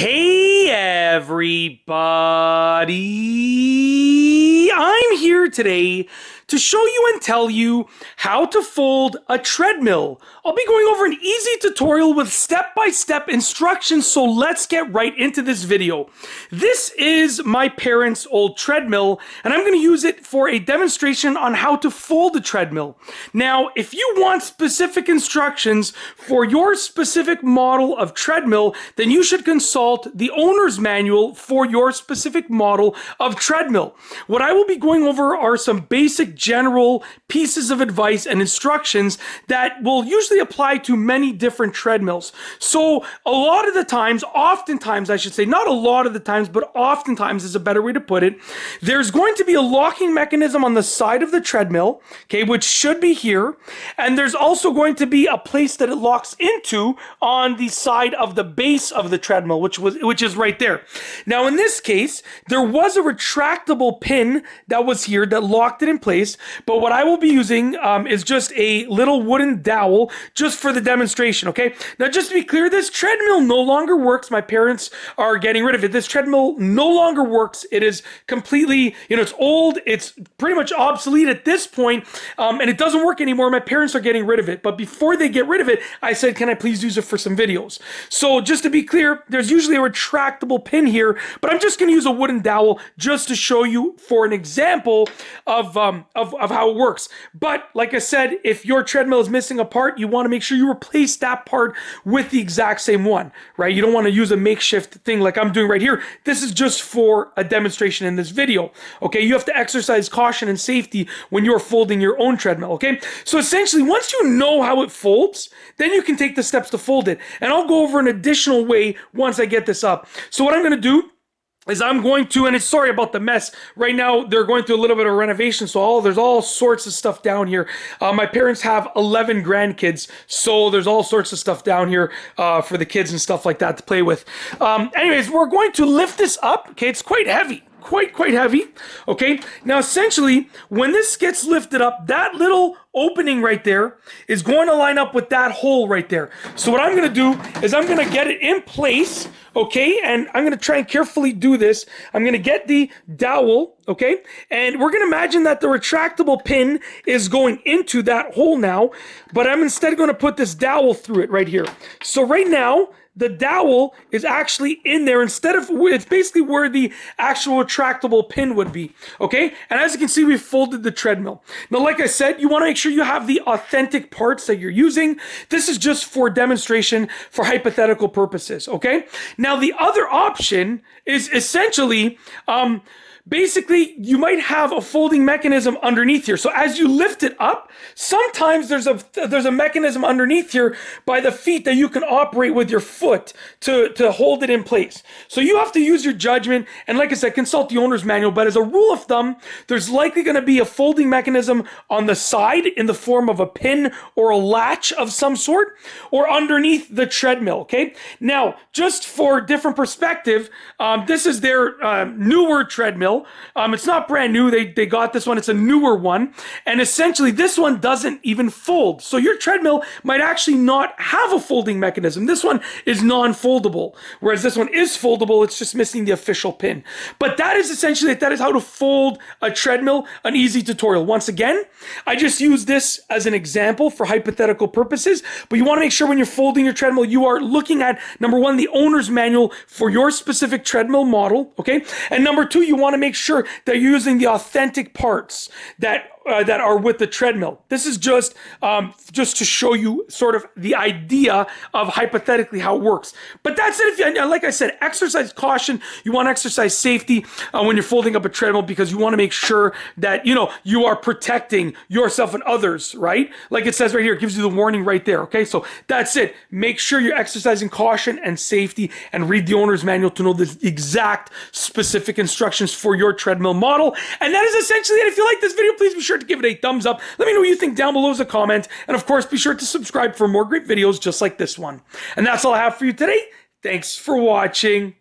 Hey everybody, I'm here today to show you and tell you how to fold a treadmill. I'll be going over an easy tutorial with step-by-step instructions, so let's get right into this video. This is my parents' old treadmill, and I'm going to use it for a demonstration on how to fold a treadmill. Now, if you want specific instructions for your specific model of treadmill, then you should consult the owner's manual for your specific model of treadmill. What I will be going over are some basic general pieces of advice and instructions that will usually apply to many different treadmills. So a lot of the times, oftentimes I should say, not a lot of the times, but oftentimes is a better way to put it, there's going to be a locking mechanism on the side of the treadmill, okay, which should be here, and there's also going to be a place that it locks into on the side of the base of the treadmill, which is right there. Now in this case, there was a retractable pin that was here that locked it in place, but what I will be using is just a little wooden dowel just for the demonstration, okay? Now just to be clear, this treadmill no longer works. My parents are getting rid of it. This treadmill no longer works. It is completely, it's old, it's pretty much obsolete at this point, and it doesn't work anymore. My parents are getting rid of it, but before they get rid of it, I said, can I please use it for some videos? So just to be clear, there's usually a retractable pin here, but I'm just going to use a wooden dowel just to show you for an example of how it works. But like I said, if your treadmill is missing a part, you want to make sure you replace that part with the exact same one, right? You don't want to use a makeshift thing like I'm doing right here. This is just for a demonstration in this video, okay? You have to exercise caution and safety when you're folding your own treadmill, okay? So essentially, once you know how it folds, then you can take the steps to fold it. And I'll go over an additional way once I get this up. So what I'm going to do is I'm going to, and it's sorry about the mess. Right now, they're going through a little bit of renovation, so there's all sorts of stuff down here. My parents have 11 grandkids, so there's all sorts of stuff down here for the kids and stuff like that to play with. Anyways, we're going to lift this up. Okay, it's quite heavy. Quite heavy, okay? Now, essentially, when this gets lifted up, that little opening right there is going to line up with that hole right there. So what I'm going to do is I'm going to get it in place, okay? And I'm going to try and carefully do this. I'm going to get the dowel, okay? And we're going to imagine that the retractable pin is going into that hole now, but I'm instead going to put this dowel through it right here. So right now, the dowel is actually in there instead of, it's basically where the actual retractable pin would be, okay? And as you can see, we folded the treadmill. Now, like I said, you want to make sure you have the authentic parts that you're using. This is just for demonstration for hypothetical purposes, okay? Now, the other option is essentially, basically, you might have a folding mechanism underneath here. So as you lift it up, sometimes there's a mechanism underneath here by the feet that you can operate with your foot to hold it in place. So you have to use your judgment, and like I said, consult the owner's manual, but as a rule of thumb, there's likely going to be a folding mechanism on the side in the form of a pin or a latch of some sort, or underneath the treadmill, okay? Now, just for different perspective, this is their newer treadmill. It's not brand new. They got this one. It's a newer one. And essentially, this one doesn't even fold. So your treadmill might actually not have a folding mechanism. This one is non-foldable, whereas this one is foldable. It's just missing the official pin. But that is essentially it. That is how to fold a treadmill, an easy tutorial. Once again, I just use this as an example for hypothetical purposes, but you want to make sure when you're folding your treadmill, you are looking at, number one, the owner's manual for your specific treadmill model, okay? And number two, you want to make sure that you're using the authentic parts that are with the treadmill. This is just to show you sort of the idea of hypothetically how it works. But that's it. If you, like I said, exercise caution. You want to exercise safety when you're folding up a treadmill, because you want to make sure that you are protecting yourself and others, right? Like it says right here, it gives you the warning right there. Okay, so that's it. Make sure you're exercising caution and safety, and read the owner's manual to know the exact specific instructions for your treadmill model. And that is essentially it. If you like this video, please be sure to give it a thumbs up. Let me know what you think down below as a comment. And of course, be sure to subscribe for more great videos just like this one. And that's all I have for you today. Thanks for watching.